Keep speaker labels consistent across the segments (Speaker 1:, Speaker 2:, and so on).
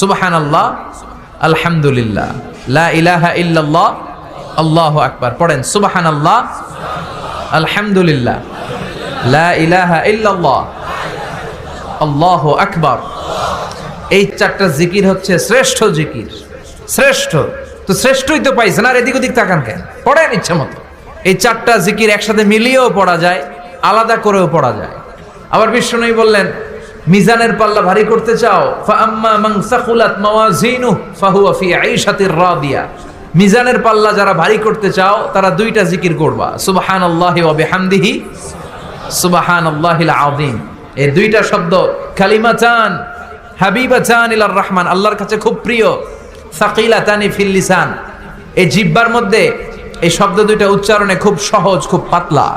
Speaker 1: সুবহানাল্লাহ, আলহামদুলিল্লাহ, লা ইলাহা ইল্লাল্লাহ, আল্লাহু আকবার। পড়েন সুবহানাল্লাহ, আলহামদুলিল্লাহ, লা ইলাহা ইল্লাল্লাহ, আল্লাহু আকবার। এই চারটা জিকির হচ্ছে শ্রেষ্ঠ জিকির। শ্রেষ্ঠ তো শ্রেষ্ঠই তো পাইছেন, আর এদিক ওদিক তাকান কেন? পড়েন ইচ্ছা মতো। এই চারটা জিকির একসাথে মিলিয়েও পড়া যায়, আলাদা করেও পড়া যায়। আবার বিষ্ণুই বললেন, মিজানের পাল্লা ভারী করতে চাও, ফাআম্মা মান সাকুলাত মাওয়াজিনুহু ফাহুয়া ফি আইশাতির রাদিয়া। মিজানের পাল্লা যারা ভারী করতে চাও তারা দুইটা জিকির করবা, সুবহানাল্লাহি ওয়া বিহামদিহি, সুবহানাল্লাহিল আযীম। এই দুইটা শব্দ কালিমাতান হাবিবাতান ইলার রহমান, আল্লাহর কাছে খুব প্রিয়। সাকিলাতানি ফিল লিসান, এই জিহ্বার মধ্যে এই শব্দ দুইটা উচ্চারণে খুব সহজ, খুব পাতলা।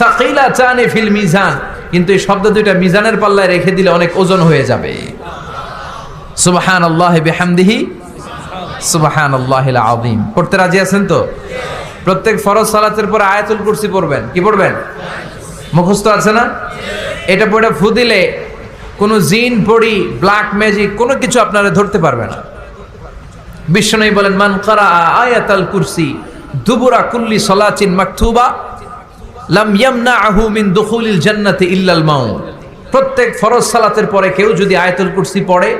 Speaker 1: সাকিলাতানি ফিল মিজান, কিন্তু এই শব্দ দুইটা মিজানের পাল্লায় রেখে দিলে অনেক ওজন হয়ে যাবে। সুবহানাল্লাহি বিহামদিহি, সুবহানাল্লাহিল আযীম। পড়তে রাজি আছেন তো? প্রত্যেক ফরজ সালাতের পর আয়াতুল কুরসি পড়বেন। কি পড়বেন? মুখস্থ আছে না? এটা পড়ে ফু দিলে কোনো জিন পড়ি, ব্ল্যাক ম্যাজিক কোনো কিছু আপনারা ধরতে পারবে না। বিষ্ণু বলেন, মান কারা আয়াতুল কুরসি দুবুরা কুল্লি সালাতিন মাকতুবা লাম ইয়ামনাহু মিন দুখুলিল জান্নাতি ইল্লাল মাউত। প্রত্যেক ফরজ সালাতের পরে কেউ যদি আয়াতুল কুরসি পড়ে,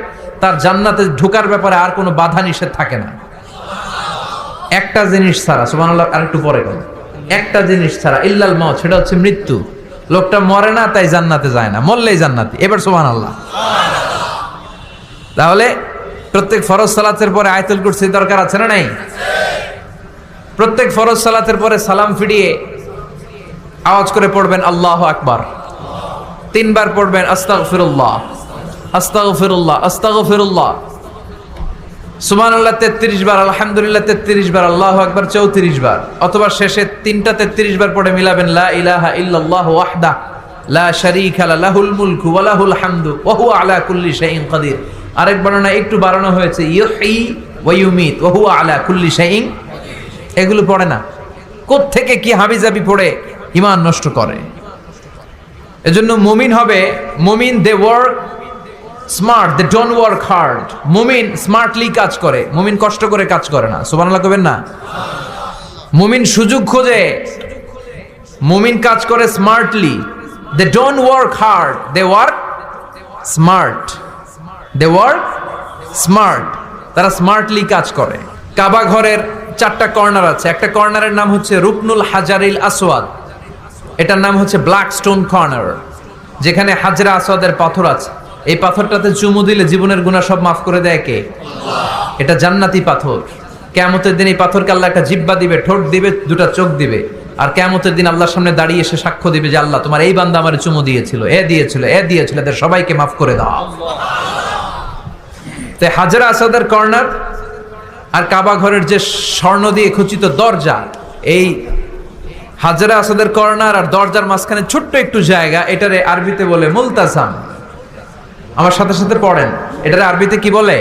Speaker 1: তার জান্নাতে ঢোকার ব্যাপারে আর কোনো বাধা নিষেধ থাকে না। একটা জিনিস ছাড়া, সুবহানাল্লাহ, আরেকটু পরে কোন একটা জিনিস ছাড়া, ইল্লাল মাউত, সেটা হচ্ছে মৃত্যু। লোকটা মরে না তাই জান্নাতে যায় না, মরলেই জান্নাতি। এবার সুবহানাল্লাহ। তাহলে প্রত্যেক ফরজ সালাতের পরে আয়াতুল কুরসি দরকার আছে না নাই? প্রত্যেক ফরজ সালাতের পরে সালাম ফিরিয়ে আওয়াজ করে পড়বেন আল্লাহু আকবার। 3 বার পড়বেন আস্তাগফিরুল্লাহ, আস্তাগফিরুল্লাহ, আস্তাগফিরুল্লাহ। সুবহানাল্লাহ 33 বার, আলহামদুলিল্লাহ 33 বার, আল্লাহু আকবার 34 বার। অথবা শেষে 3টা 33 বার পড়ে মিলাবেন লা ইলাহা ইল্লাল্লাহু ওয়াহদাহু লা শারীকা লাহুল মুলকু ওয়া লাহুল হামদু ওয়া হুয়া আলা কুল্লি শাইইন কাদির। আরেক বর্ণনা একটু বাড়ানো হয়েছে, ইউহয়ি ওয়া ইউমীত ওয়া হুয়া আলা কুল্লি শাইইন। এগুলো পড়ে না, কোত্থেকে কি হাবিজাবি পড়ে ঈমান নষ্ট করে। এজন্য মুমিন হবে, মুমিন they work smart, they don't work hard. মুমিন স্মার্টলি কাজ করে, মুমিন কষ্ট করে কাজ করে না। সুবহানাল্লাহ কবেন না? মুমিন সুযোগ খোঁজে, মুমিন কাজ করে smartly. They don't work hard, they work smart. They work smart, তারা স্মার্টলি কাজ করে। কাবা ঘরের 4টা কর্নার আছে। একটা কর্নারের নাম হচ্ছে রুকনুল হাজারিল আসওয়াদ, এটার নাম হচ্ছে ব্ল্যাক স্টোন কর্নার, যেখানে হাজরা আসওয়াদের পাথর আছে। এই পাথরটাতে চুমু দিলে জীবনের গুনাহ সব মাফ করে দেয় কে? আল্লাহ। এটা জান্নাতি পাথর। কিয়ামতের দিন এই পাথরকে আল্লাহ একটা জিহ্বা দিবে, ঠোঁট দিবে, 2টা চোখ দিবে। আর কিয়ামতের দিন আল্লাহর সামনে দাঁড়িয়ে এসে সাক্ষ্য দিবে যে আল্লাহ তোমার এই বান্দা আমারে চুমু দিয়েছিল, এ দিয়েছিল, এ দিয়েছিল, এদের সবাইকে মাফ করে দাও। তো হাজরা আসওয়াদের কর্নার আর কাবা ঘরের যে স্বর্ণ দিয়ে খচিত দরজা, এই হাজরা আসওয়াদের কর্নার আর দরজার মাঝখানে ছোট্ট একটু জায়গা, এটারে আরবিতে বলে মুলতাজাম। আমার সাথে সাথে পড়েন, এটারে আরবিতে কি বলে?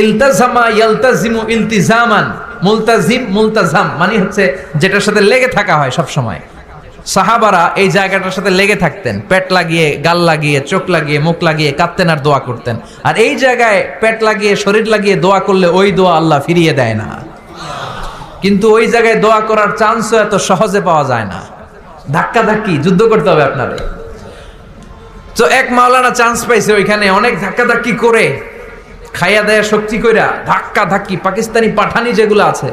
Speaker 1: ইলতাজামা ইয়ালতাজিমু ইলতিজামান। মুলতাজিম, মুলতাজাম মানে হচ্ছে যেটার সাথে লেগে থাকা হয় সব সময়। সাহাবারা এই জায়গাটার সাথে লেগে থাকতেন, পেট লাগিয়ে, গাল লাগিয়ে, চোখ লাগিয়ে, মুখ লাগিয়ে কাঁদতেন আর দোয়া করতেন। আর এই জায়গায় পেট লাগিয়ে, শরীর লাগিয়ে দোয়া করলে ওই দোয়া আল্লাহ ফিরিয়ে দেয় না। কিন্তু ওই জায়গায় দোয়া করার চান্সও এত সহজে পাওয়া যায় না, ধাক্কা ধাক্কি যুদ্ধ করতে হবে আপনারে। তো এক মাওলানা চান্স পাইছে ওইখানে, অনেক ধাক্কা ধাক্কি করে, খাইয়া দেয়া শক্তি কইরা ধাক্কা ধাক্কি, পাকিস্তানি পাঠানি যেগুলো আছে,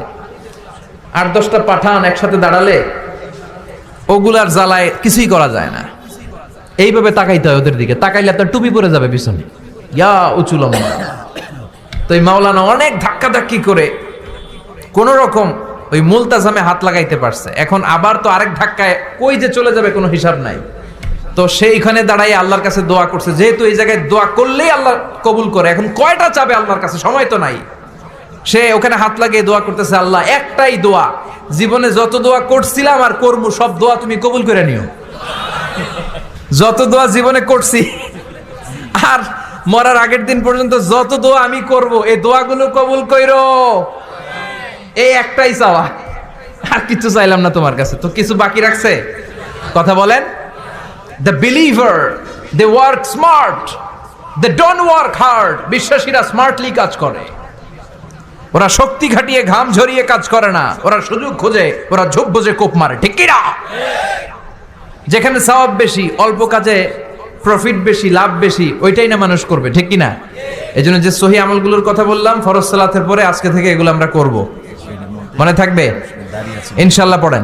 Speaker 1: 8-10টা পাঠান একসাথে দাঁড়ালে ওগুলার জ্বালায় কিছুই করা যায় না। এইভাবে তাকাইতে হয় ওদের দিকে, তাকাইলে আপনার টুপি পরে যাবে পিছনে, ইয়া উঁচু লম্বা। তো এই মাওলানা অনেক ধাক্কা ধাক্কি করে কোন রকম ওই মুলতাজামে হাত লাগাইতে পারছে। এখন আবার তো আরেক ধাক্কায় কই যে চলে যাবে কোনো হিসাব নাই। তো সেইখানে দাঁড়াই আল্লাহর কাছে দোয়া করছে, যেহেতু এই জায়গায় দোয়া করলেই আল্লাহ কবুল করে, এখন কয়টা চাবে আল্লাহর কাছে, সময় তো নাই। সে ওখানে হাত লাগিয়ে দোয়া করতেছে, আল্লাহ একটাই দোয়া, জীবনে যত দোয়া করছিলাম আর করবো সব দোয়া তুমি কবুল করে নিও। যত দোয়া জীবনে করছি আর মরার আগের দিন পর্যন্ত যত দোয়া আমি করব, এই দোয়াগুলো কবুল কইরো। এই একটাই চাওয়া, আর কিছু চাইলাম না তোমার কাছে। তো কিছু বাকি রাখছে? কথা বলেন। The believer, they work smart, they don't work hard. বিশ্বাসীরা স্মার্টলি কাজ করে, ওরা শক্তি খাটিয়ে ঘাম ঝরিয়ে কাজ করে না, ওরা সুযোগ খোঁজে, ওরা ঝোপ বোঝে কোপ মারে, ঠিক কি না? যেখানে সওয়াব বেশি, অল্প কাজে প্রফিট বেশি, লাভ বেশি, ওইটাই না মানুষ করবে, ঠিক কি না? এই জন্য যে সহি আমলগুলোর কথা বললাম ফরজ সালাতের পরে, আজকে থেকে এগুলো আমরা করব। মনে থাকবে ইনশাআল্লাহ? পড়েন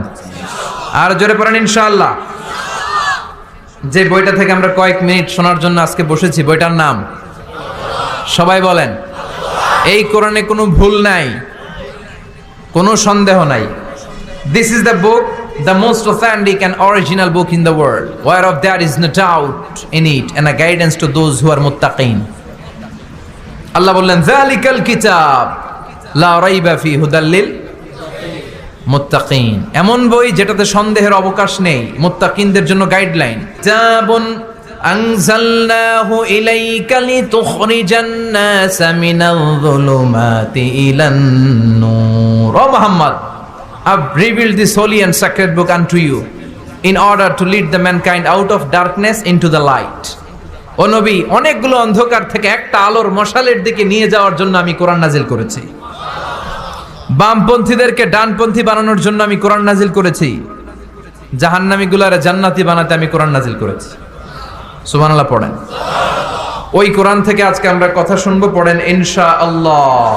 Speaker 1: আর জোরে পড়েন ইনশাআল্লাহ। যে বইটা থেকে আমরা কয়েক মিনিট শোনার জন্য আজকে বসেছি, বইটার নাম সবাই বলেন। এই কোরআনে কোনো ভুল নাই, কোনো সন্দেহ নাই। This is the book, the most authentic and original book in the world, whereof there is no doubt in it, and a guidance to those who are muttaqin. আল্লাহ বললেন যালিকাল কিতাব লা রাইবা ফি হুদাল লিল মুত্তাকিন। এমন বই যেটাতে সন্দেহের অবকাশ নেই, মুত্তাকিনদের জন্য গাইডলাইন। কিতাবুন আনজালনাহু ইলাইকা লিতুখরিজান নাসা মিনাল যুলুমাতি ইলান নূর। ও Muhammad, I've revealed this holy and sacred book unto you in order to lead the mankind out of darkness into the light. ও নবী, অনেকগুলো অন্ধকার থেকে একটা আলোর মশালের দিকে নিয়ে যাওয়ার জন্য আমি কোরআন নাজিল করেছি। বামপন্থীদেরকে ডানপন্থী বানানোর জন্য আমি কোরআন নাজিল করেছি। জাহান্নামীগুলারে জান্নাতি বানাতে আমি কোরআন নাজিল করেছি। সুবহানাল্লাহ পড়েন। ওই কোরআন থেকে আজকে আমরা কথা শুনবো, পড়েন ইনশাআল্লাহ।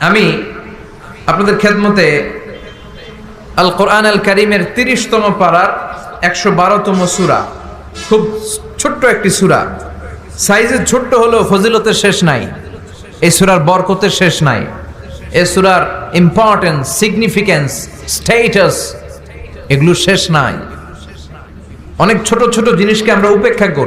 Speaker 1: আমি আপনাদের খেদমতে আল কোরআন আল কারীমের 30তম পারার 112তম সূরা, খুব ছোট্ট একটি সূরা, সাইজে ছোট্ট হলেও ফজিলতের শেষ নাই, এই সূরার বরকতের শেষ নাই, এই সূরার ইম্পর্টেন্স, সিগনিফিকেন্স, স্ট্যাটাস, এগুলো শেষ নাই। অনেক ছোট ছোট জিনিসকে আমরা উপেক্ষা করি।